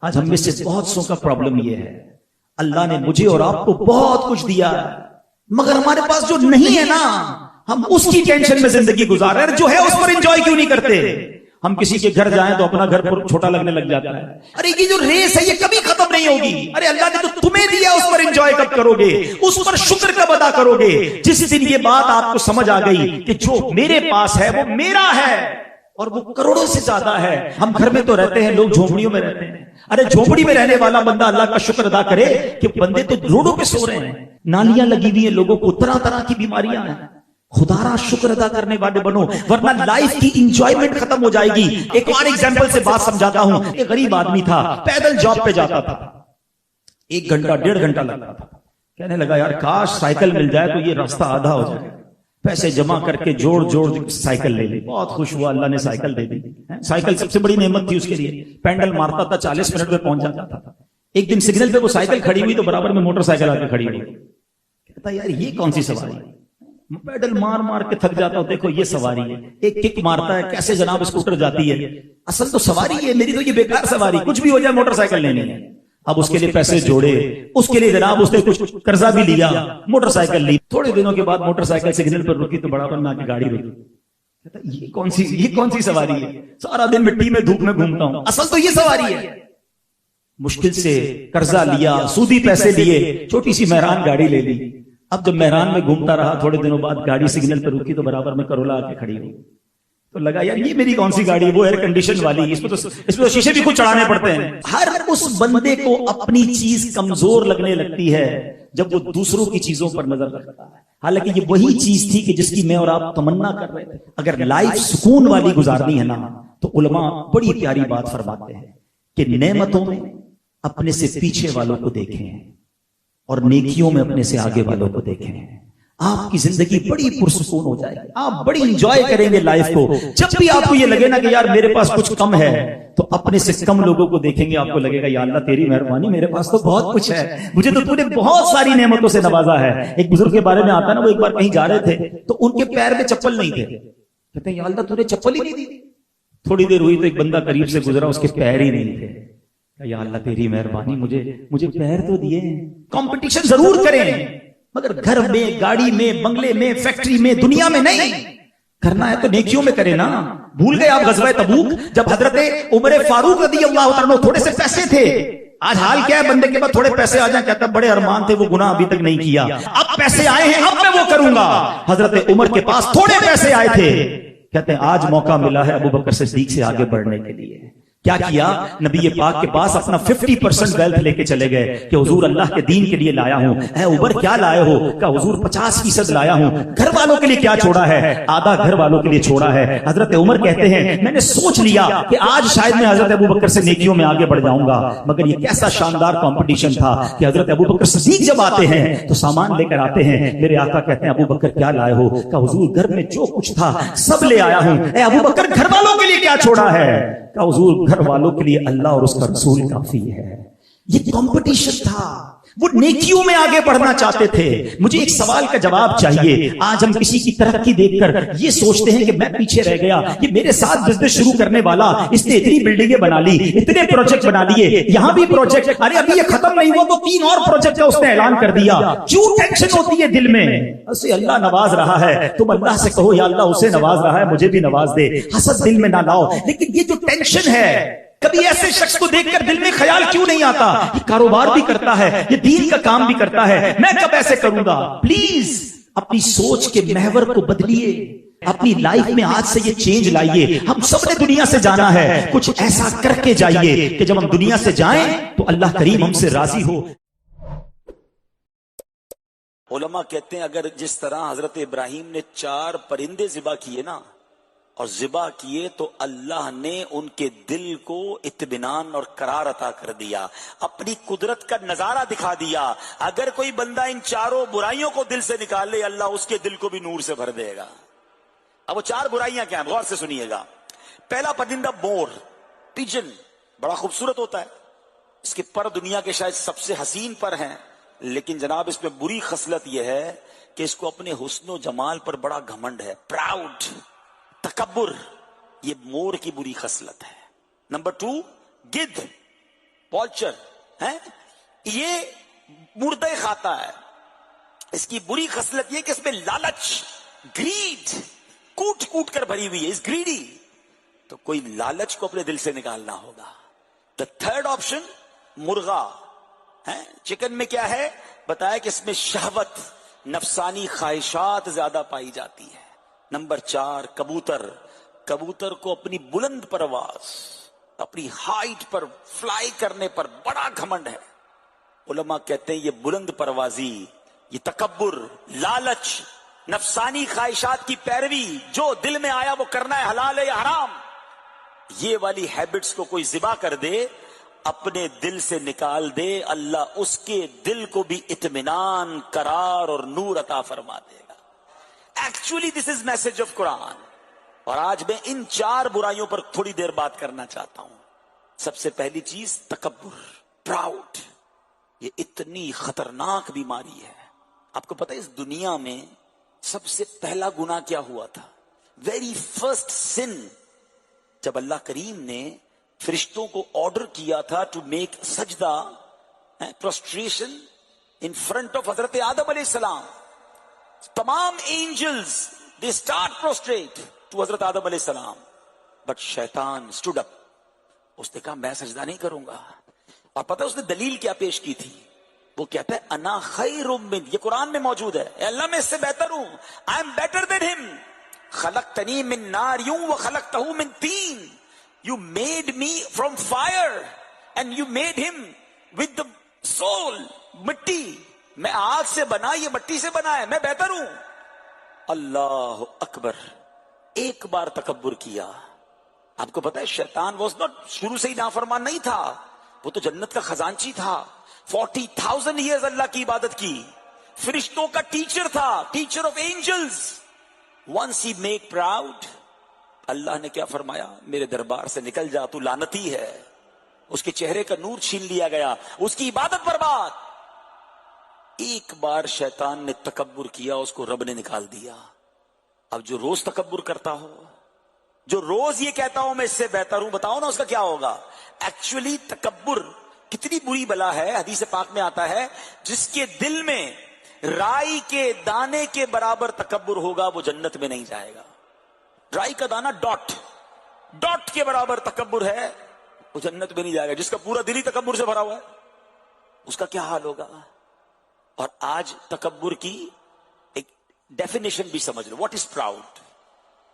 آج ہم میں سے بہت سو کا پرابلم یہ ہے، اللہ نے مجھے اور آپ کو بہت کچھ دیا ہے، مگر ہمارے پاس جو نہیں ہے نا، ہم اس کی ٹینشن میں زندگی گزار رہے ہیں، جو ہے اس پر انجوائے کیوں نہیں کرتے؟ ہم کسی کے گھر جائیں تو اپنا گھر چھوٹا لگنے لگ جاتا ہے، ارے یہ جو ریس ہے یہ کبھی ختم نہیں ہوگی، ارے اللہ نے تو تمہیں دیا، اس پر انجوائے کب کرو گے؟ اس پر شکر کب ادا کرو گے؟ جس دن یہ بات آپ کو سمجھ آ گئی کہ جو میرے پاس ہے وہ میرا ہے اور وہ کروڑوں سے زیادہ ہے۔ ہم گھر میں تو رہتے ہیں، لوگ جھونپڑیوں میں رہتے ہیں، ارے جھونپڑی میں رہنے والا بندہ اللہ کا شکر ادا کرے کہ بندے تو روڈوں پہ سو رہے ہیں، نالیاں لگی ہوئی ہیں، لوگوں کو طرح طرح کی بیماریاں ہیں، خدا را شکر ادا کرنے والے بنو، ورنہ لائف کی انجوائمنٹ ختم ہو جائے گی۔ ایک اور ایگزامپل سے بات سمجھاتا ہوں، ایک غریب آدمی تھا، پیدل جاب پہ جاتا تھا، 1 گھنٹہ 1.5 گھنٹا لگتا تھا، کہنے لگا یار کاش سائیکل مل جائے تو یہ راستہ آدھا ہو جائے، پیسے جمع کر کے جوڑ سائیکل لے لی، بہت خوش ہوا، اللہ نے سائیکل دے دی، سائیکل سب سے بڑی نعمت تھی اس کے لیے، پینڈل مارتا تھا 40 منٹ میں پہنچ جاتا تھا۔ ایک دن سگنل پہ وہ سائیکل کھڑی ہوئی تو برابر میں موٹر سائیکل آ کے کھڑی ہوئی، کہتا یار یہ کون سی سواری ہے، پیڈل مار مار کے تھک جاتا ہوں، دیکھو یہ سواری ہے، ایک کک مارتا ہے کیسے جناب اسکوٹر جاتی ہے، اصل تو سواری ہے میری، تو یہ بیکار سواری، کچھ بھی ہو جائے موٹر سائیکل لینی ہے۔ اب اس کے لیے پیسے جوڑے، اس کے لیے جناب اس نے کچھ قرضہ بھی لیا، موٹر سائیکل لی، تھوڑے دنوں کے بعد موٹر سائیکل سگنل پر رکی تو برابر میں آ کے گاڑی رکی، کہتا یہ کون سی سواری ہے، سارا دن مٹی میں دھوپ میں گھومتا ہوں، اصل تو یہ سواری ہے۔ مشکل سے قرضہ لیا، سودی پیسے لیے، چھوٹی سی مہران گاڑی لے لی، اب جب مہران میں گھومتا رہا، تھوڑے دنوں بعد گاڑی سگنل پر رکی تو برابر میں کرولا آ کے کھڑی ہوئی، تو لگا یار یہ میری کون سی گاڑی، وہ ایئر کنڈیشن والی، اس میں تو شیشے بھی کچھ چڑھانے پڑتے ہیں۔ ہر اس بندے کو اپنی چیز کمزور لگنے لگتی ہے جب وہ دوسروں کی چیزوں پر نظر رکھتا ہے، حالانکہ یہ وہی چیز تھی کہ جس کی میں اور آپ تمنا کر رہے تھے۔ اگر لائف سکون والی گزارنی ہے نا تو علماء بڑی پیاری بات فرماتے ہیں کہ نعمتوں میں اپنے سے پیچھے والوں کو دیکھیں اور نیکیوں میں اپنے سے آگے والوں کو دیکھیں، آپ کی زندگی بڑی پرسکون ہو جائے گی، آپ بڑی انجوائے کریں گے لائف کو۔ جب بھی آپ کو یہ لگے نا کہ یار میرے پاس کچھ کم ہے تو اپنے سے کم لوگوں کو دیکھیں گے، آپ کو لگے گا یا اللہ تیری مہربانی، میرے پاس تو بہت کچھ ہے، مجھے تو نے بہت ساری نعمتوں سے نوازا ہے۔ ایک بزرگ کے بارے میں آتا ہے نا، وہ ایک بار کہیں جا رہے تھے تو ان کے پیر میں چپل نہیں تھے، کہتے ہیں یا اللہ نے چپل ہی نہیں دی، تھوڑی دیر ہوئی تو ایک بندہ قریب سے گزرا، اس کے پیر ہی نہیں تھے، یا اللہ تیری مہربانی، مجھے پیر تو دیے۔ کمپٹیشن ضرور کریں مگر گھر میں، گاڑی میں، بنگلے میں، فیکٹری میں، دنیا میں نہیں کرنا ہے تو نیکیوں میں کرے نا۔ بھول گئے آپ غزوہ تبوک جب حضرت عمر فاروق رضی اللہ عنہ تھوڑے سے پیسے تھے، آج حال کیا ہے بندے کے بعد تھوڑے پیسے آ جائیں، کہتا بڑے ارمان تھے وہ گناہ ابھی تک نہیں کیا، اب پیسے آئے ہیں اب میں وہ کروں گا۔ حضرت عمر کے پاس تھوڑے پیسے آئے تھے، کہتے ہیں آج موقع ملا ہے ابو بکر صدیق سے آگے بڑھنے کے لیے۔ کیا کیا؟ نبی پاک کے پاس اپنا 50% ویلتھ لے کے چلے گئے کہ حضور اللہ کے دین کے لیے لایا ہوں۔ اے عمر کیا لائے ہو؟ کہ حضور 50% لایا ہوں۔ گھر والوں کے لیے کیا چھوڑا ہے؟ آدھا گھر والوں کے لیے چھوڑا ہے۔ حضرت عمر کہتے ہیں میں نے سوچ لیا کہ آج شاید میں حضرت ابو بکر سے نیکیوں میں آگے بڑھ جاؤں گا، مگر یہ کیسا شاندار کمپٹیشن تھا کہ حضرت ابو بکر صدیق جب آتے ہیں تو سامان لے کر آتے ہیں، میرے آقا کہتے ہیں ابو بکر کیا لائے ہو؟ کہ حضور گھر میں جو کچھ تھا سب لے آیا ہوں۔ اے ابو بکر گھر والوں کے لیے کیا چھوڑا ہے؟ کہ حضور گھر والوں کے لیے اللہ اور اس کا رسول کافی ہے۔ یہ کمپٹیشن تھا، وہ نیکیوں میں آگے بڑھنا چاہتے تھے۔ مجھے ایک سوال کا جواب چاہیے، آج ہم کسی کی ترقی دیکھ کر یہ سوچتے ہیں کہ میں پیچھے رہ گیا، یہ میرے ساتھ بزنس شروع کرنے والا اس نے اتنی بلڈنگیں بنا لی، اتنے پروجیکٹ بنا لیے، یہاں بھی پروجیکٹ، ارے ابھی یہ ختم نہیں ہوا تو 3 اور پروجیکٹ کا اس نے اعلان کر دیا۔ کیوں ٹینشن ہوتی ہے دل میں؟ اسے اللہ نواز رہا ہے، تم اللہ سے کہو یا اللہ اسے نواز رہا ہے مجھے بھی نواز دے، حسد دل میں نہ لاؤ۔ لیکن یہ جو ٹینشن ہے، کبھی ایسے شخص کو دیکھ کر دل میں خیال کیوں نہیں آتا یہ کاروبار بھی کرتا ہے، یہ دین کا کام بھی کرتا ہے، میں کب ایسے کروں گا؟ پلیز اپنی سوچ کے محور کو بدلیے، اپنی لائف میں آج سے یہ چینج لائیے۔ ہم سب نے دنیا سے جانا ہے، کچھ ایسا کر کے جائیے کہ جب ہم دنیا سے جائیں تو اللہ کریم ہم سے راضی ہو۔ علماء کہتے ہیں اگر جس طرح حضرت ابراہیم نے 4 پرندے ذبح کیے نا اور ذبح کیے تو اللہ نے ان کے دل کو اطمینان اور قرار عطا کر دیا، اپنی قدرت کا نظارہ دکھا دیا۔ اگر کوئی بندہ ان 4 برائیوں کو دل سے نکال لے اللہ اس کے دل کو بھی نور سے بھر دے گا۔ اب وہ 4 برائیاں کیا ہیں؟ غور سے سنیے گا۔ پہلا پرندہ مور، پیجن، بڑا خوبصورت ہوتا ہے، اس کے پر دنیا کے شاید سب سے حسین پر ہیں، لیکن جناب اس میں بری خصلت یہ ہے کہ اس کو اپنے حسن و جمال پر بڑا گھمنڈ ہے، پراؤڈ، تکبر، یہ مور کی بری خصلت ہے۔ نمبر 2 گدھ، پالچر ہے، یہ مردے کھاتا ہے. اس کی بری خصلت یہ کہ اس میں لالچ، گریڈ کوٹ کوٹ کر بھری ہوئی ہے. اس گریڈی، تو کوئی لالچ کو اپنے دل سے نکالنا ہوگا. دا تھرڈ آپشن مرغا ہے. چکن میں کیا ہے بتایا کہ اس میں شہوت، نفسانی خواہشات زیادہ پائی جاتی ہے. نمبر 4 کبوتر. کبوتر کو اپنی بلند پرواز، اپنی ہائٹ پر فلائی کرنے پر بڑا گھمنڈ ہے. علماء کہتے ہیں یہ بلند پروازی، یہ تکبر، لالچ، نفسانی خواہشات کی پیروی، جو دل میں آیا وہ کرنا ہے، حلال ہے یا حرام، یہ والی ہیبٹس کو کوئی ذبح کر دے، اپنے دل سے نکال دے، اللہ اس کے دل کو بھی اطمینان، قرار اور نور عطا فرما دے گا. Actually this is message of Quran. اور آج میں ان 4 برائیوں پر تھوڑی دیر بات کرنا چاہتا ہوں. سب سے پہلی چیز تکبر، پراؤڈ. یہ اتنی خطرناک بیماری ہے. آپ کو پتہ ہے اس دنیا میں سب سے پہلا گناہ کیا ہوا تھا؟ ویری فرسٹ سن، جب اللہ کریم نے فرشتوں کو آرڈر کیا تھا ٹو میک سجدہ، پروسٹریشن ان فرنٹ آف حضرت آدم علیہ السلام. تمام angels they start prostrate to حضرت آدم علیہ السلام، بٹ شیطان اسٹوڈ اپ. اس نے کہا میں سجدہ نہیں کروں گا. اور پتہ اس نے دلیل کیا پیش کی تھی؟ وہ کہتا ہے انا خیر من، یہ قرآن میں موجود ہے، اے اللہ میں اس سے بہتر ہوں، آئی ایم بیٹر دین ہم. خلقتنی من نار وخلقتہ من طین. You made me from fire and you made him with the soul. مٹی، میں آگ سے بنا، یہ مٹی سے بنا ہے، میں بہتر ہوں. اللہ اکبر. ایک بار تکبر کیا. آپ کو پتا ہے شیطان واز ناٹ، شروع سے ہی نافرمان نہیں تھا، وہ تو جنت کا خزانچی تھا. 40,000 years اللہ کی عبادت کی، فرشتوں کا ٹیچر تھا، teacher of angels. once he make proud، اللہ نے کیا فرمایا؟ میرے دربار سے نکل جا، تو لعنتی ہے. اس کے چہرے کا نور چھین لیا گیا، اس کی عبادت برباد. ایک بار شیطان نے تکبر کیا، اس کو رب نے نکال دیا. اب جو روز تکبر کرتا ہو، جو روز یہ کہتا ہوں میں اس سے بہتر ہوں، بتاؤ نا اس کا کیا ہوگا. ایکچولی تکبر کتنی بری بلا ہے. حدیث پاک میں آتا ہے جس کے دل میں رائی کے دانے کے برابر تکبر ہوگا وہ جنت میں نہیں جائے گا. رائی کا دانہ ڈاٹ کے برابر تکبر ہے، وہ جنت میں نہیں جائے گا. جس کا پورا دل ہی تکبر سے بھرا ہوا ہے اس کا کیا حال ہوگا. اور آج تکبر کی ایک ڈیفینیشن بھی سمجھ لو. What is proud?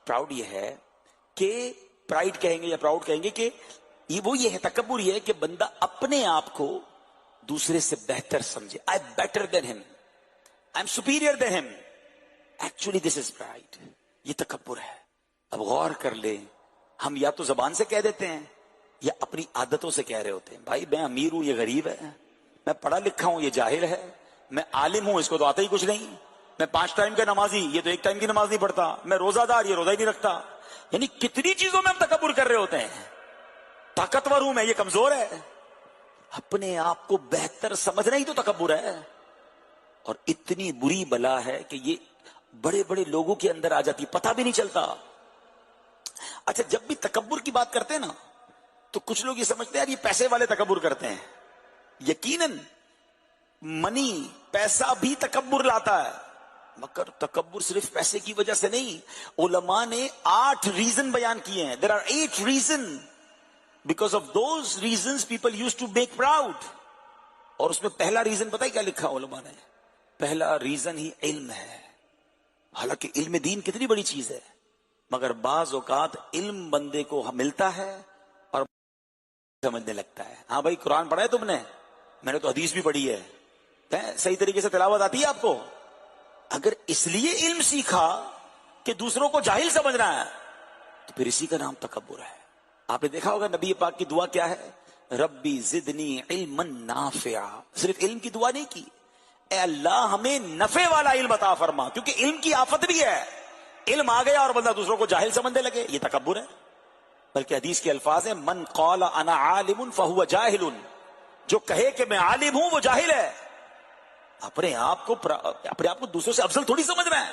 پراؤڈ یہ ہے کہ پرائڈ کہیں گے یا پراؤڈ کہیں گے کہ وہ یہ ہے، تکبر یہ ہے کہ بندہ اپنے آپ کو دوسرے سے بہتر سمجھے. آئی ایم بیٹر دین ہم، آئی ایم سپیریئر دین ہم. Actually this is pride. یہ تکبر ہے. اب غور کر لیں، ہم یا تو زبان سے کہہ دیتے ہیں یا اپنی عادتوں سے کہہ رہے ہوتے ہیں. بھائی میں امیر ہوں، یہ غریب ہے، میں پڑھا لکھا ہوں، یہ جاہل ہے، میں عالم ہوں، اس کو تو آتا ہی کچھ نہیں، میں 5 ٹائم کا نمازی، یہ تو 1 ٹائم کی نماز نہیں پڑھتا، میں روزہ دار، یہ روزہ ہی نہیں رکھتا. یعنی کتنی چیزوں میں ہم تکبر کر رہے ہوتے ہیں. طاقتور ہوں میں، یہ کمزور ہے. اپنے آپ کو بہتر سمجھنا ہی تو تکبر ہے. اور اتنی بری بلا ہے کہ یہ بڑے بڑے لوگوں کے اندر آ جاتی، پتہ بھی نہیں چلتا. اچھا جب بھی تکبر کی بات کرتے ہیں نا تو کچھ لوگ یہ سمجھتے ہیں یار یہ پیسے والے تکبر کرتے ہیں. یقیناً منی، پیسہ بھی تکبر لاتا ہے، مگر تکبر صرف پیسے کی وجہ سے نہیں. علماء نے 8 ریزن بیان کیے ہیں. there are 8 reasons because of those reasons people used to make proud. اور اس میں پہلا ریزن پتہ ہے کیا لکھا علماء نے؟ پہلا ریزن ہی علم ہے. حالانکہ علم دین کتنی بڑی چیز ہے، مگر بعض اوقات علم بندے کو ملتا ہے اور سمجھنے لگتا ہے. ہاں بھائی قرآن پڑھا ہے تم نے؟ میں نے تو حدیث بھی پڑھی ہے. صحیح طریقے سے تلاوت آتی ہے آپ کو؟ اگر اس لیے علم سیکھا کہ دوسروں کو جاہل سمجھنا ہے تو پھر اسی کا نام تکبر ہے. آپ نے دیکھا ہوگا نبی پاک کی دعا کیا ہے؟ ربی زدنی علما نافعا. صرف علم کی دعا نہیں کی، اے اللہ ہمیں نفع والا علم عطا فرما، کیونکہ علم کی آفت بھی ہے. علم آ گیا اور بندہ دوسروں کو جاہل سمجھنے لگے، یہ تکبر ہے. بلکہ حدیث کے الفاظ ہیں من قال انا عالم فهو جاہل. جو کہے کہ میں عالم ہوں وہ جاہل ہے. اپنے آپ کو دوسروں سے افضل تھوڑی سمجھ رہا ہے.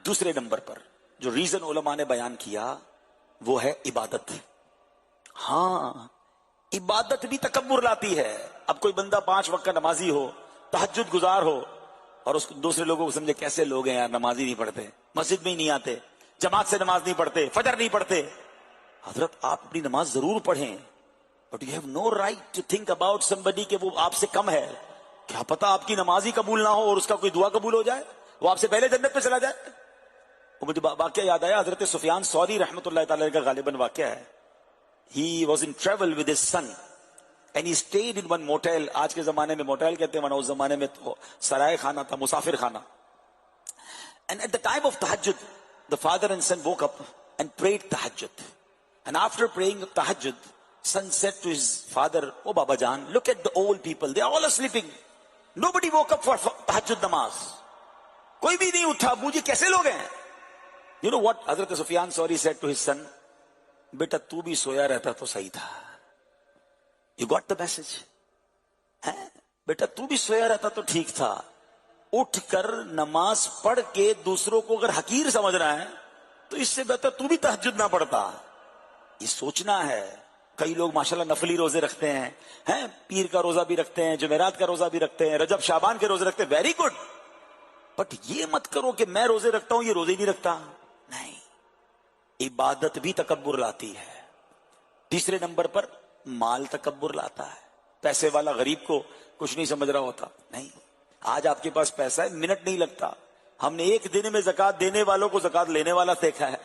دوسرے نمبر پر جو ریزن علماء نے بیان کیا وہ ہے عبادت. ہاں عبادت بھی تکبر لاتی ہے. اب کوئی بندہ 5 وقت کا نمازی ہو, تہجد گزار ہو, اور اس دوسرے لوگوں کو سمجھے کیسے لوگ ہیں یار, نماز ہی نہیں پڑھتے, مسجد میں ہی نہیں آتے, جماعت سے نماز نہیں پڑھتے, فجر نہیں پڑھتے. حضرت آپ اپنی نماز ضرور پڑھیں, but you have no right to think about somebody کہ وہ آپ سے کم ہے. کیا پتا آپ کی نماز ہی قبول نہ ہو اور اس کا کوئی دعا قبول ہو جائے, وہ آپ سے پہلے جنت پہ چلا جائے. وہ مجھے واقعہ یاد آیا, حضرت سفیان ثوری رحمۃ اللہ تعالی کا غالباً واقعہ ہے. He was in travel with his son and he stayed in one motel. آج کے زمانے میں موٹیل کہتے ہیں, ورنہ اس زمانے میں تو سرائے خانہ تھا, مسافر خانہ. And at the time of tahajjud, the father and son woke up and prayed tahajjud. And after praying tahajjud, son said to his father, "Oh Baba Jan, look at the old people. They are all sleeping. Nobody woke up for tahajjud namaz. کوئی بھی نہیں اٹھا, مجھے کیسے لوگ ہیں." You know what Hazrat Sufyan Sauri said to his son? بیٹا تو بھی سویا رہتا تو صحیح تھا. You got the message? بیٹا تو بھی سویا رہتا تو ٹھیک تھا. اٹھ کر نماز پڑھ کے دوسروں کو اگر حقیر سمجھ رہا ہے تو اس سے بہتر تو بھی تہجد نہ پڑھتا. یہ سوچنا ہے. کئی لوگ ماشاءاللہ نفلی روزے رکھتے ہیں, پیر کا روزہ بھی رکھتے ہیں, جمعرات کا روزہ بھی رکھتے ہیں, رجب شعبان کے روزے رکھتے ہیں, ویری گڈ. بٹ یہ مت کرو کہ میں روزے رکھتا ہوں, یہ روزے نہیں رکھتا. نہیں, عبادت بھی تکبر لاتی ہے. تیسرے نمبر پر مال تکبر لاتا ہے. پیسے والا غریب کو کچھ نہیں سمجھ رہا ہوتا. نہیں, آج آپ کے پاس پیسہ ہے, منٹ نہیں لگتا. ہم نے ایک دن میں زکات دینے والوں کو زکات لینے والا دیکھا ہے.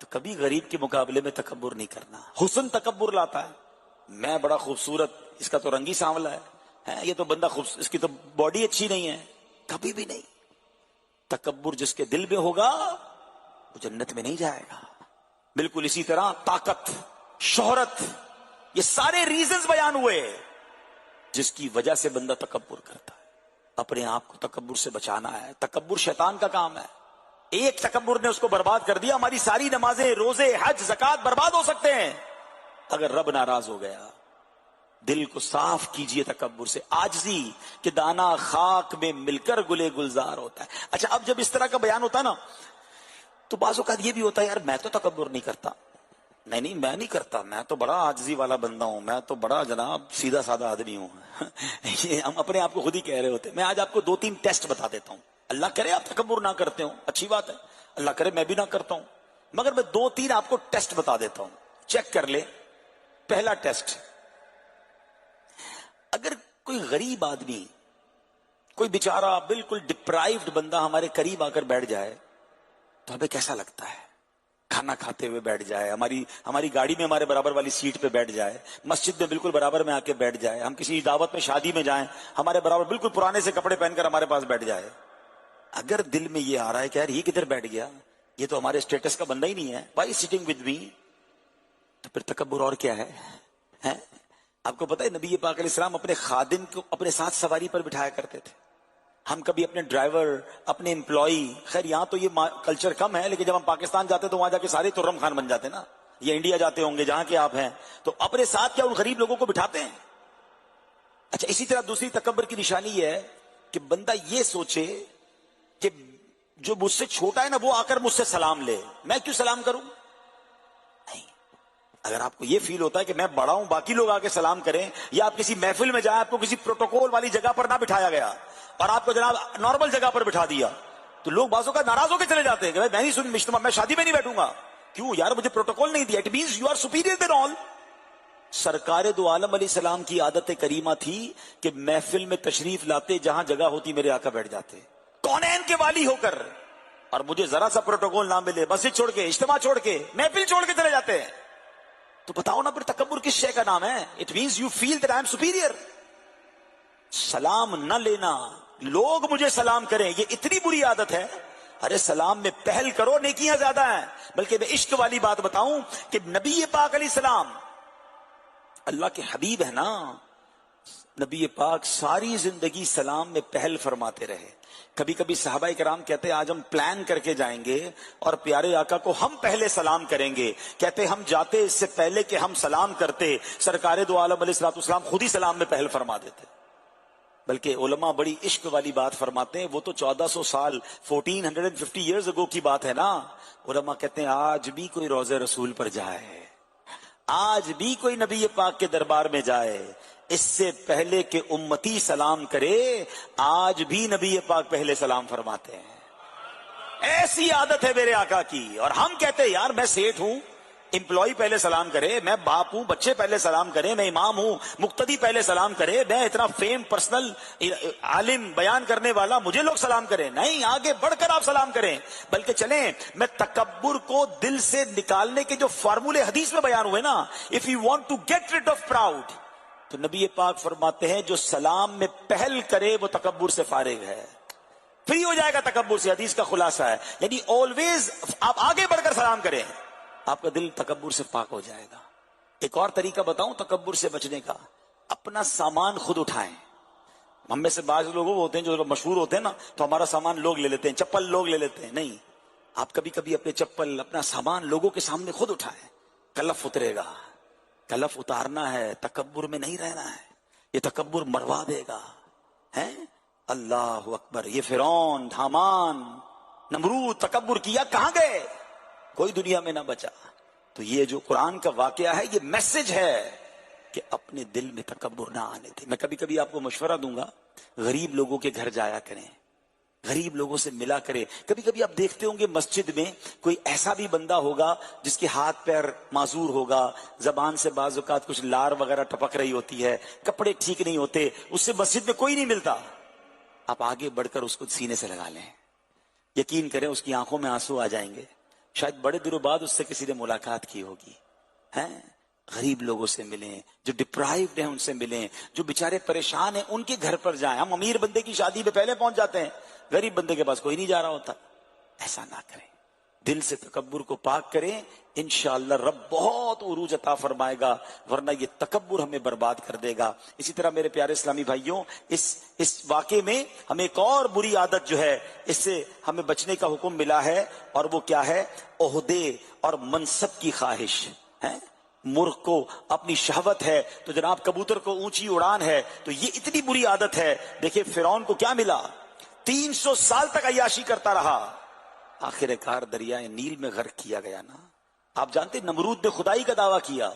تو کبھی غریب کے مقابلے میں تکبر نہیں کرنا. حسن تکبر لاتا ہے. میں بڑا خوبصورت, اس کا تو رنگ ہی سانولا ہے, یہ تو بندہ اس کی تو باڈی اچھی نہیں ہے. کبھی بھی نہیں. تکبر جس کے دل میں ہوگا وہ جنت میں نہیں جائے گا. بالکل اسی طرح طاقت, شہرت, یہ سارے ریزنز بیان ہوئے جس کی وجہ سے بندہ تکبر کرتا ہے. اپنے آپ کو تکبر سے بچانا ہے. تکبر شیطان کا کام ہے. ایک تکبر نے اس کو برباد کر دیا. ہماری ساری نمازیں, روزے, حج, زکات برباد ہو سکتے ہیں اگر رب ناراض ہو گیا. دل کو صاف کیجئے تکبر سے. عاجزی کہ دانا خاک میں مل کر گلے گلزار ہوتا ہے. اچھا, اب جب اس طرح کا بیان ہوتا ہے نا, تو بعض اوقات یہ بھی ہوتا ہے, یار میں تو تکبر نہیں کرتا. نہیں, میں نہیں کرتا, میں تو بڑا عاجزی والا بندہ ہوں, میں تو بڑا جناب سیدھا سادہ آدمی ہوں. یہ ہم اپنے آپ کو خود ہی کہہ رہے ہوتے ہیں. میں آج آپ کو 2-3 ٹیسٹ بتا دیتا ہوں. اللہ کرے آپ تکبر نہ کرتے ہوں, اچھی بات ہے. اللہ کرے میں بھی نہ کرتا ہوں, مگر میں 2-3 آپ کو ٹیسٹ بتا دیتا ہوں, چیک کر لیں. پہلا ٹیسٹ, اگر کوئی غریب آدمی, کوئی بیچارہ بالکل ڈپرائیوڈ بندہ ہمارے قریب آ کر بیٹھ جائے تو ہمیں کیسا لگتا ہے؟ کھانا کھاتے ہوئے بیٹھ جائے, ہماری گاڑی میں ہمارے برابر والی سیٹ پہ بیٹھ جائے, مسجد میں بالکل برابر میں آ کے بیٹھ جائے, ہم کسی دعوت میں شادی میں جائیں, ہمارے برابر بالکل پرانے سے کپڑے پہن کر ہمارے پاس بیٹھ جائے. اگر دل میں یہ آ رہا ہے کہ یار یہ کدھر بیٹھ گیا, یہ تو ہمارے اسٹیٹس کا بندہ ہی نہیں ہے, وائی سٹنگ ود می, تو پھر تکبر اور کیا ہے؟ آپ کو پتا ہے نبی پاک علیہ السلام اپنے خادم کو اپنے ساتھ سواری پر بٹھایا کرتے تھے. ہم کبھی اپنے ڈرائیور, اپنے امپلائی, خیر یہاں تو یہ کلچر کم ہے, لیکن جب ہم پاکستان جاتے تو وہاں جا کے سارے ترم خان بن جاتے نا, یا انڈیا جاتے ہوں گے جہاں کے آپ ہیں, تو اپنے ساتھ کیا ان غریب لوگوں کو بٹھاتے ہیں. اچھا, اسی طرح دوسری تکبر کی نشانی یہ ہے کہ بندہ یہ سوچے کہ جو مجھ سے چھوٹا ہے نا وہ آ کر مجھ سے سلام لے, میں کیوں سلام کروں؟ نہیں. اگر آپ کو یہ فیل ہوتا ہے کہ میں بڑا ہوں باقی لوگ آ کے سلام کریں, یا آپ کسی محفل میں جائیں, آپ کو کسی پروٹوکول والی جگہ پر نہ بٹھایا گیا اور آپ کو جناب نارمل جگہ پر بٹھا دیا, تو لوگ بعضوں کا ناراض ہو کے چلے جاتے ہیں کہ میں نہیں سن اجتماع, میں شادی میں نہیں بیٹھوں گا. کیوں یار, مجھے پروٹوکول نہیں دیا. It means you are superior than all. سرکار دو عالم علیہ السلام کی عادت کریمہ تھی کہ محفل میں تشریف لاتے, جہاں جگہ ہوتی میرے آقا بیٹھ جاتے, کونین کے والی ہو کر, اور مجھے ذرا سا پروٹوکول نہ ملے, مسجد چھوڑ کے, اجتماع چھوڑ کے, محفل چھوڑ کے چلے جاتے ہیں. تو بتاؤ نا پھر تکبر کس شے کا نام ہے؟ It means you feel that I am superior. سلام نہ لینا, لوگ مجھے سلام کریں, یہ اتنی بری عادت ہے. ارے سلام میں پہل کرو, نیکیاں زیادہ ہیں. بلکہ میں عشق والی بات بتاؤں کہ نبی پاک علیہ السلام اللہ کے حبیب ہے نا, نبی پاک ساری زندگی سلام میں پہل فرماتے رہے. کبھی کبھی صحابہ کرام کہتے آج ہم پلان کر کے جائیں گے اور پیارے آقا کو ہم پہلے سلام کریں گے. کہتے ہم جاتے اس سے پہلے کہ ہم سلام کرتے, سرکار دو عالم علیہ السلام خود ہی سلام میں پہل فرما دیتے. بلکہ علماء بڑی عشق والی بات فرماتے ہیں, وہ تو 1400 سال 1450 ایئرز اگو کی بات ہے نا. علماء کہتے ہیں آج بھی کوئی روضہ رسول پر جائے, آج بھی کوئی نبی پاک کے دربار میں جائے اس سے پہلے کہ امتی سلام کرے، آج بھی نبی پاک پہلے سلام فرماتے ہیں. ایسی عادت ہے میرے آقا کی. اور ہم کہتے ہیں یار میں سیٹ ہوں، امپلائی پہلے سلام کرے، میں باپ ہوں بچے پہلے سلام کرے، میں امام ہوں مقتدی پہلے سلام کرے، میں اتنا فیم پرسنل عالم بیان کرنے والا مجھے لوگ سلام کریں. نہیں، آگے بڑھ کر آپ سلام کریں. بلکہ چلیں میں تکبر کو دل سے نکالنے کے جو فارمولے حدیث میں بیان ہوئے نا، if you want to get rid of proud, تو نبی پاک فرماتے ہیں جو سلام میں پہل کرے وہ تکبر سے فارغ ہے، فری ہو جائے گا تکبر سے. حدیث کا خلاصہ ہے. یعنی آلویز آپ آگے بڑھ کر سلام کریں، آپ کا دل تکبر سے پاک ہو جائے گا. ایک اور طریقہ بتاؤں تکبر سے بچنے کا، اپنا سامان خود اٹھائیں. ہم میں سے بعض لوگ ہوتے ہیں جو مشہور ہوتے ہیں نا، تو ہمارا سامان لوگ لے لیتے ہیں، چپل لوگ لے لیتے ہیں. نہیں، آپ کبھی کبھی اپنے چپل اپنا سامان لوگوں کے سامنے خود اٹھائیں. کلف اترے گا. کلف اتارنا ہے، تکبر میں نہیں رہنا ہے. یہ تکبر مروا دے گا. ہیں اللہ اکبر. یہ فرعون، حامان، نمرود تکبر کیا، کہاں گئے؟ کوئی دنیا میں نہ بچا. تو یہ جو قرآن کا واقعہ ہے یہ میسج ہے کہ اپنے دل میں تکبر نہ آنے دیں. میں کبھی کبھی آپ کو مشورہ دوں گا، غریب لوگوں کے گھر جایا کریں، غریب لوگوں سے ملا کریں. کبھی کبھی آپ دیکھتے ہوں گے مسجد میں کوئی ایسا بھی بندہ ہوگا جس کے ہاتھ پیر معذور ہوگا، زبان سے بعض اوقات کچھ لار وغیرہ ٹپک رہی ہوتی ہے، کپڑے ٹھیک نہیں ہوتے، اس سے مسجد میں کوئی نہیں ملتا. آپ آگے بڑھ کر اس کو سینے سے لگا لیں. یقین کریں اس کی آنکھوں میں آنسو آ جائیں گے. شاید بڑے دنوں بعد اس سے کسی نے ملاقات کی ہوگی. ہیں غریب لوگوں سے ملیں، جو ڈپرائیوڈ ہیں ان سے ملیں، جو بیچارے پریشان ہیں ان کے گھر پر جائیں. ہم امیر بندے کی شادی میں پہلے پہنچ جاتے ہیں، غریب بندے کے پاس کوئی نہیں جا رہا ہوتا. ایسا نہ کریں، دل سے تکبر کو پاک کریں. انشاءاللہ رب بہت عروج عطا فرمائے گا، ورنہ یہ تکبر ہمیں برباد کر دے گا. اسی طرح میرے پیارے اسلامی بھائیوں، اس واقعے میں ہمیں ایک اور بری عادت جو ہے اس سے ہمیں بچنے کا حکم ملا ہے، اور وہ کیا ہے؟ عہدے اور منصب کی خواہش ہے. مرغ کو اپنی شہوت ہے تو جناب کبوتر کو اونچی اڑان ہے. تو یہ اتنی بری عادت ہے. دیکھیں فرعون کو کیا ملا؟ 300 سال تک عیاشی کرتا رہا، آخر کار دریائے نیل میں غرق کیا گیا نا. آپ جانتے نمرود نے خدائی کا دعویٰ کیا،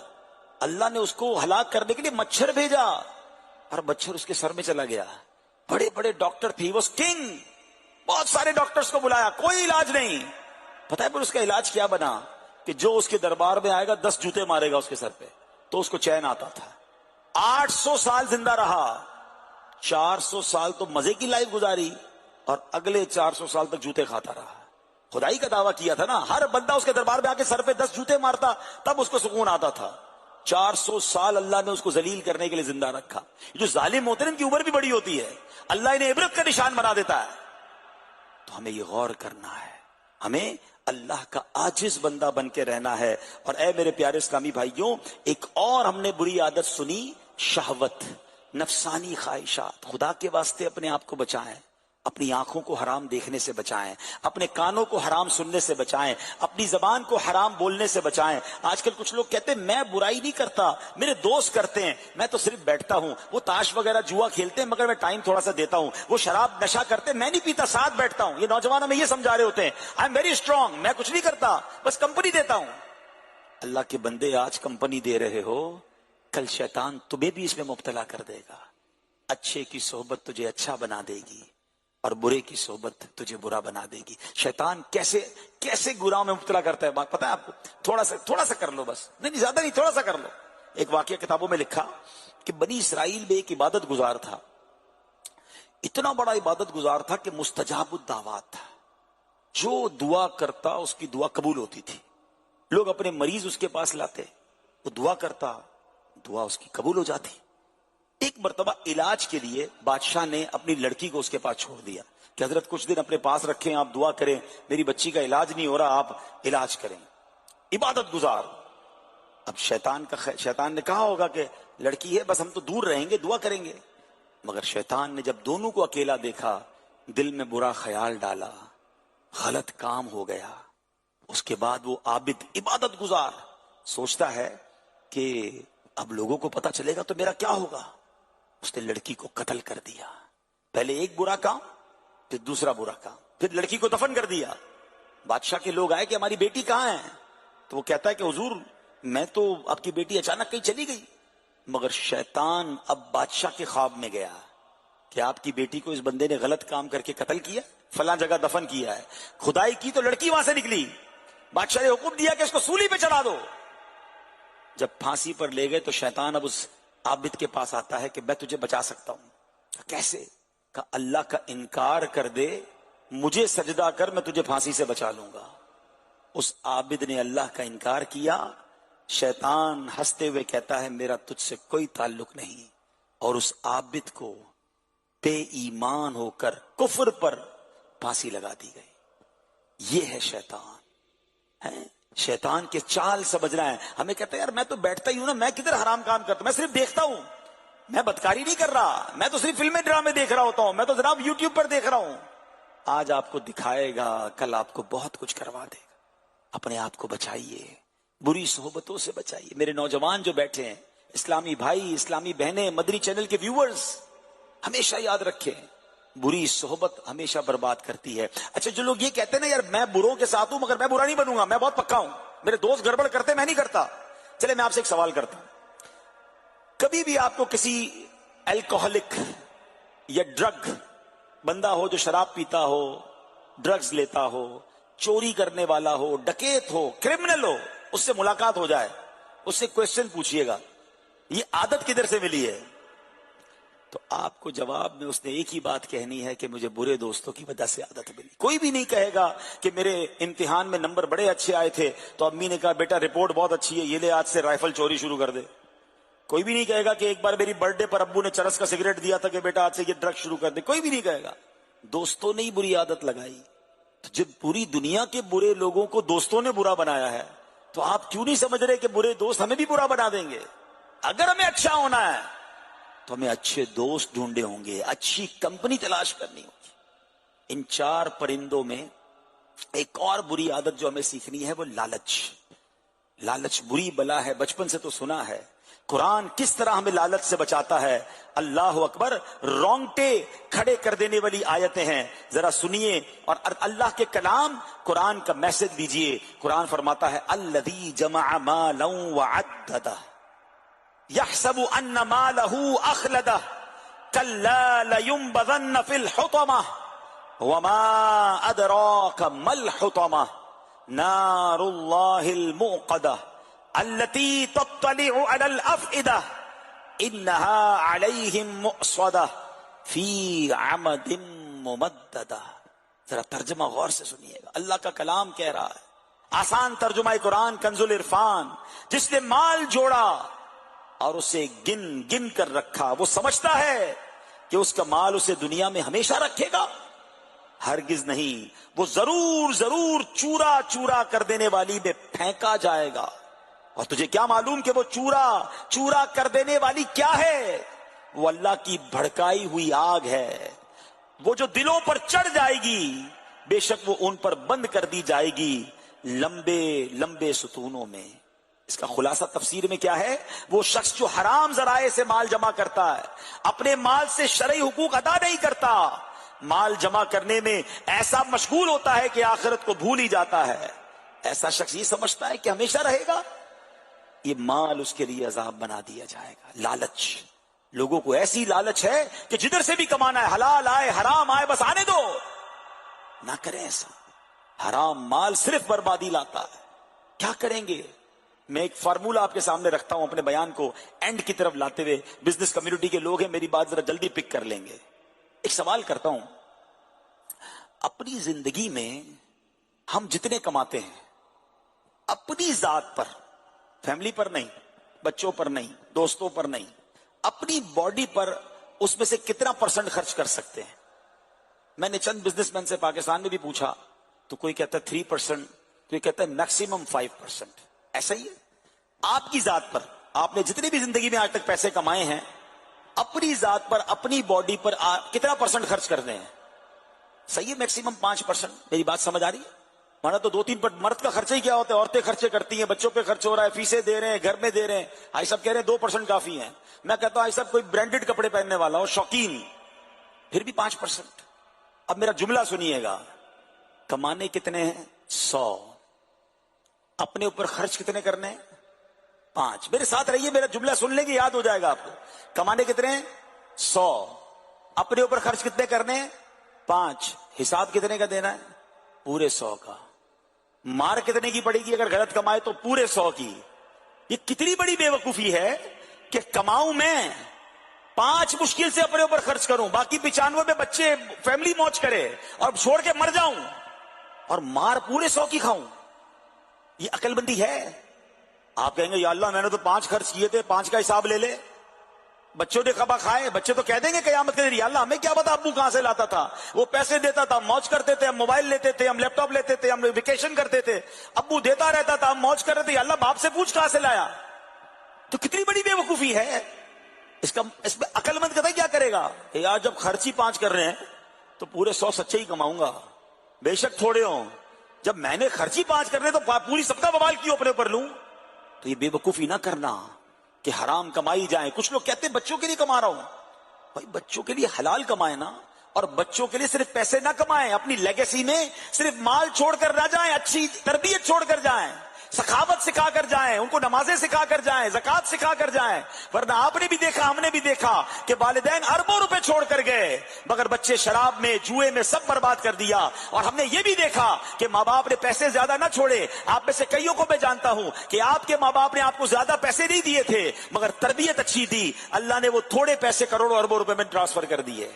اللہ نے اس کو ہلاک کرنے کے لیے مچھر بھیجا اور مچھر اس کے سر میں چلا گیا. بڑے بڑے ڈاکٹر تھے، وہ کنگ، بہت سارے ڈاکٹرز کو بلایا، کوئی علاج نہیں. پتہ ہے پھر اس کا علاج کیا بنا؟ کہ جو اس کے دربار میں آئے گا 10 جوتے مارے گا اس کے سر پہ، تو اس کو چین آتا تھا. 800 سال زندہ رہا. 400 سال تو مزے کی لائف گزاری اور اگلے 400 سال تک جوتے کھاتا رہا. خدائی کا دعویٰ کیا تھا نا، ہر بندہ اس کے دربار میں آ کے سر پہ 10 جوتے مارتا تب اس کو سکون آتا تھا. 400 سال اللہ نے اس کو ذلیل کرنے کے لیے زندہ رکھا. جو ظالم ہوتے ہیں ان کی عمر بھی بڑی ہوتی ہے، اللہ انہیں عبرت کا نشان بنا دیتا ہے. تو ہمیں یہ غور کرنا ہے، ہمیں اللہ کا عاجز بندہ بن کے رہنا ہے. اور اے میرے پیارے اسلامی بھائیوں، ایک اور ہم نے بری عادت سنی، شہوت، نفسانی خواہشات. خدا کے واسطے اپنے آپ کو بچائیں، اپنی آنکھوں کو حرام دیکھنے سے بچائیں، اپنے کانوں کو حرام سننے سے بچائیں، اپنی زبان کو حرام بولنے سے بچائیں. آج کل کچھ لوگ کہتے ہیں میں برائی نہیں کرتا، میرے دوست کرتے ہیں، میں تو صرف بیٹھتا ہوں. وہ تاش وغیرہ جوا کھیلتے ہیں مگر میں ٹائم تھوڑا سا دیتا ہوں. وہ شراب نشہ کرتے ہیں، میں نہیں پیتا، ساتھ بیٹھتا ہوں. یہ نوجوانوں میں یہ سمجھا رہے ہوتے ہیں آئی ایم ویری اسٹرانگ، میں کچھ نہیں کرتا، بس کمپنی دیتا ہوں. اللہ کے بندے آج کمپنی دے رہے ہو، کل شیطان تمہیں بھی اس میں مبتلا کر دے گا. اچھے کی صحبت تجھے اچھا بنا دے گی اور برے کی صحبت تجھے برا بنا دے گی. شیطان کیسے گناہوں میں مبتلا کرتا ہے بات پتہ ہے آپ کو؟ تھوڑا سا کر لو، بس نہیں زیادہ نہیں، تھوڑا سا کر لو. ایک واقعہ کتابوں میں لکھا کہ بنی اسرائیل میں ایک عبادت گزار تھا، اتنا بڑا عبادت گزار تھا کہ مستجاب الدعوات تھا. جو دعا کرتا اس کی دعا قبول ہوتی تھی. لوگ اپنے مریض اس کے پاس لاتے، وہ دعا کرتا، دعا اس کی قبول ہو جاتی. ایک مرتبہ علاج کے لیے بادشاہ نے اپنی لڑکی کو اس کے پاس چھوڑ دیا کہ حضرت کچھ دن اپنے پاس رکھیں، آپ دعا کریں، میری بچی کا علاج نہیں ہو رہا، آپ علاج کریں. عبادت گزار. اب شیطان نے کہا ہوگا کہ لڑکی ہے، بس ہم تو دور رہیں گے، دعا کریں گے. مگر شیطان نے جب دونوں کو اکیلا دیکھا، دل میں برا خیال ڈالا، غلط کام ہو گیا. اس کے بعد وہ عابد عبادت گزار سوچتا ہے کہ اب لوگوں کو پتا چلے گا تو میرا کیا ہوگا. اس نے لڑکی کو قتل کر دیا. پہلے ایک برا کام، پھر دوسرا برا کام، پھر لڑکی کو دفن کر دیا. بادشاہ کے لوگ آئے کہ ہماری بیٹی کہاں ہے؟ تو وہ کہتا ہے کہ حضور میں تو آپ کی بیٹی اچانک کہیں چلی گئی، مگر شیطان اب بادشاہ کے خواب میں گیا کہ آپ کی بیٹی کو اس بندے نے غلط کام کر کے قتل کیا، فلاں جگہ دفن کیا ہے، کھدائی کی تو لڑکی وہاں سے نکلی، بادشاہ نے حکم دیا کہ اس کو سولی پہ چڑھا دو۔ جب پھانسی پر لے گئے تو شیطان اب اس عابد کے پاس آتا ہے کہ میں تجھے بچا سکتا ہوں۔ کیسے؟ کہ اللہ کا انکار کر دے، مجھے سجدہ کر، میں تجھے پھانسی سے بچا لوں گا۔ اس عابد نے اللہ کا انکار کیا، شیطان ہنستے ہوئے کہتا ہے میرا تجھ سے کوئی تعلق نہیں، اور اس عابد کو بے ایمان ہو کر کفر پر پھانسی لگا دی گئی۔ یہ ہے شیطان، ہے شیطان کے چال سمجھنا ہے۔ ہمیں کہتا ہے یار میں تو بیٹھتا ہی ہوں نا، میں کدھر حرام کام کرتا ہوں، میں صرف دیکھتا ہوں، میں بدکاری نہیں کر رہا، میں تو صرف فلمیں ڈرامے دیکھ رہا ہوتا ہوں، میں تو جناب یوٹیوب پر دیکھ رہا ہوں۔ آج آپ کو دکھائے گا، کل آپ کو بہت کچھ کروا دے گا۔ اپنے آپ کو بچائیے، بری صحبتوں سے بچائیے۔ میرے نوجوان جو بیٹھے ہیں، اسلامی بھائی، اسلامی بہنیں، مدنی چینل کے ویورز، ہمیشہ یاد رکھیں بری صحبت ہمیشہ برباد کرتی ہے۔ اچھا جو لوگ یہ کہتے ہیں نا یار میں بروں کے ساتھ ہوں مگر میں برا نہیں بنوں گا، میں بہت پکا ہوں، میرے دوست گڑبڑ کرتے میں نہیں کرتا، چلے میں آپ سے ایک سوال کرتا ہوں، کبھی بھی آپ کو کسی الکوہلک یا ڈرگ بندہ ہو جو شراب پیتا ہو، ڈرگز لیتا ہو، چوری کرنے والا ہو، ڈکیت ہو، کرمنل ہو، اس سے ملاقات ہو جائے، اس سے کویسچن پوچھئے گا یہ عادت کدھر سے ملی ہے، تو آپ کو جواب میں اس نے ایک ہی بات کہنی ہے کہ مجھے برے دوستوں کی وجہ سے عادت ملی۔ کوئی بھی نہیں کہے گا کہ میرے امتحان میں نمبر بڑے اچھے آئے تھے تو امی نے کہا بیٹا رپورٹ بہت اچھی ہے، یہ لے آج سے رائفل چوری شروع کر دے۔ کوئی بھی نہیں کہے گا کہ ایک بار میری برتھ ڈے پر ابو نے چرس کا سگریٹ دیا تھا کہ بیٹا آج سے یہ ڈرگ شروع کر دے، کوئی بھی نہیں کہے گا۔ دوستوں نے ہی بری عادت لگائی۔ تو جب پوری دنیا کے برے لوگوں کو دوستوں نے برا بنایا ہے تو آپ کیوں نہیں سمجھ رہے کہ برے دوست ہمیں بھی برا بنا دیں گے؟ اگر ہمیں اچھا ہونا ہے تو ہمیں اچھے دوست ڈھونڈے ہوں گے، اچھی کمپنی تلاش کرنی ہوگی۔ ان چار پرندوں میں ایک اور بری عادت جو ہمیں سیکھنی ہے وہ لالچ۔ لالچ بری بلا ہے، بچپن سے تو سنا ہے۔ قرآن کس طرح ہمیں لالچ سے بچاتا ہے، اللہ اکبر، رونگٹے کھڑے کر دینے والی آیتیں ہیں، ذرا سنیے اور اللہ کے کلام قرآن کا میسج دیجئے۔ قرآن فرماتا ہے الذی جمع مالا وعددہ يحسب ان ماله اخلده كلا لينبذن في الحطمة وما ادراك ما الحطمة نار الله الموقدة التي تطلع على الافئدة انها عليهم مؤصدة في عمد ممددة۔ ذرا ترجمہ غور سے سنیے گا، اللہ کا کلام کہہ رہا ہے، آسان ترجمہ قرآن کنز العرفان، جس نے مال جوڑا اور اسے گن گن کر رکھا، وہ سمجھتا ہے کہ اس کا مال اسے دنیا میں ہمیشہ رکھے گا، ہرگز نہیں، وہ ضرور ضرور چورا چورا کر دینے والی میں پھینکا جائے گا۔ اور تجھے کیا معلوم کہ وہ چورا چورا کر دینے والی کیا ہے؟ وہ اللہ کی بھڑکائی ہوئی آگ ہے، وہ جو دلوں پر چڑھ جائے گی بے شک وہ ان پر بند کر دی جائے گی لمبے لمبے ستونوں میں۔ اس کا خلاصہ تفسیر میں کیا ہے؟ وہ شخص جو حرام ذرائع سے مال جمع کرتا ہے، اپنے مال سے شرعی حقوق ادا نہیں کرتا، مال جمع کرنے میں ایسا مشغول ہوتا ہے کہ آخرت کو بھول ہی جاتا ہے، ایسا شخص یہ سمجھتا ہے کہ ہمیشہ رہے گا، یہ مال اس کے لیے عذاب بنا دیا جائے گا۔ لالچ، لوگوں کو ایسی لالچ ہے کہ جدھر سے بھی کمانا ہے، حلال آئے حرام آئے بس آنے دو، نہ کریں ایسا۔ حرام مال صرف بربادی لاتا ہے۔ کیا کریں گے؟ میں ایک فارمولہ آپ کے سامنے رکھتا ہوں اپنے بیان کو اینڈ کی طرف لاتے ہوئے، بزنس کمیونٹی کے لوگ ہیں میری بات ذرا جلدی پک کر لیں گے۔ ایک سوال کرتا ہوں، اپنی زندگی میں ہم جتنے کماتے ہیں اپنی ذات پر، فیملی پر نہیں، بچوں پر نہیں، دوستوں پر نہیں، اپنی باڈی پر اس میں سے کتنا پرسنٹ خرچ کر سکتے ہیں؟ میں نے چند بزنس مین سے پاکستان میں بھی پوچھا تو کوئی کہتا ہے 3%، کوئی کہتا ہے میکسیمم 5%۔ ایسا ہی ہے آپ کی ذات پر، آپ نے جتنی بھی زندگی میں آج تک پیسے کمائے ہیں اپنی ذات پر، اپنی باڈی پر کتنا پرسنٹ خرچ کرتے ہیں؟ صحیح ہے، میکسیمم 5%۔ میری بات سمجھ آ رہی ہے؟ ورنہ تو 2-3%، مرد کا خرچہ ہی کیا ہوتا ہے، عورتیں خرچے کرتی ہیں، بچوں پہ خرچ ہو رہا ہے، فیسیں دے رہے ہیں، گھر میں دے رہے ہیں، آئی صاحب کہہ رہے ہیں 2% کافی ہیں۔ میں کہتا ہوں آئی صاحب کوئی برانڈڈ کپڑے پہننے والا ہو، شوقین، پھر بھی 5%۔ اب میرا جملہ سنیے گا، کمانے کتنے ہیں؟ 100، اپنے اوپر خرچ کتنے کرنے ہیں؟ 5. میرے ساتھ رہیے, میرا جملہ سن لیں گے, یاد ہو جائے گا آپ کو. کمانے کتنے؟ 100. اپنے اوپر خرچ کتنے کرنے؟ 5. حساب کتنے کا دینا ہے؟ پورے 100 کا. مار کتنے کی پڑے گی اگر غلط کمائے تو؟ پورے 100 کی. یہ کتنی بڑی بے وقوفی ہے کہ کماؤں میں 5 مشکل سے اپنے اوپر خرچ کروں, باقی 95 میں بچے فیملی موج کرے اور چھوڑ کے مر جاؤں, اور مار پورے 100 کی کھاؤں. یہ عقل مندی ہے؟ آپ کہیں گے یا اللہ میں نے تو 5 خرچ کیے تھے, 5 کا حساب لے لے. بچوں نے کبا کھائے, بچے تو کہہ دیں گے قیامت کے دن یا اللہ ہمیں کیا پتا ابو کہاں سے لاتا تھا, وہ پیسے دیتا تھا, ہم موج کرتے تھے, ہم موبائل لیتے تھے, ہم لیپ ٹاپ لیتے تھے, ہم ویکیشن کرتے تھے, ابو دیتا رہتا تھا, ہم موج کر رہے تھے, یا اللہ باپ سے پوچھ کہاں سے لایا. تو کتنی بڑی بے وقوفی ہے. اس میں عقل مند کہتا ہے کیا کرے گا کہ یار جب خرچ ہی 5 کر رہے ہیں تو پورے 100 سچے ہی کماؤں گا, بے شک تھوڑے ہوں. جب میں نے خرچ ہی 5 کر رہے تو پوری سب کا بوال کیوں اپنے اوپر لوں؟ تو یہ بے وقوفی نہ کرنا کہ حرام کمائی جائیں. کچھ لوگ کہتے ہیں بچوں کے لیے کما رہا ہوں. بھائی بچوں کے لیے حلال کمائیں نا, اور بچوں کے لیے صرف پیسے نہ کمائیں, اپنی لیگیسی میں صرف مال چھوڑ کر نہ جائیں, اچھی تربیت چھوڑ کر جائیں, سخاوت سکھا کر جائیں, ان کو نمازیں سکھا کر جائیں, زکات سکھا کر جائیں. ورنہ آپ نے بھی دیکھا, ہم نے بھی دیکھا کہ والدین اربوں روپے چھوڑ کر گئے مگر بچے شراب میں, جوئے میں سب برباد کر دیا. اور ہم نے یہ بھی دیکھا کہ ماں باپ نے پیسے زیادہ نہ چھوڑے. آپ میں سے کئیوں کو میں جانتا ہوں کہ آپ کے ماں باپ نے آپ کو زیادہ پیسے نہیں دیے تھے مگر تربیت اچھی دی, اللہ نے وہ تھوڑے پیسے کروڑوں اربوں روپے میں ٹرانسفر کر دیے.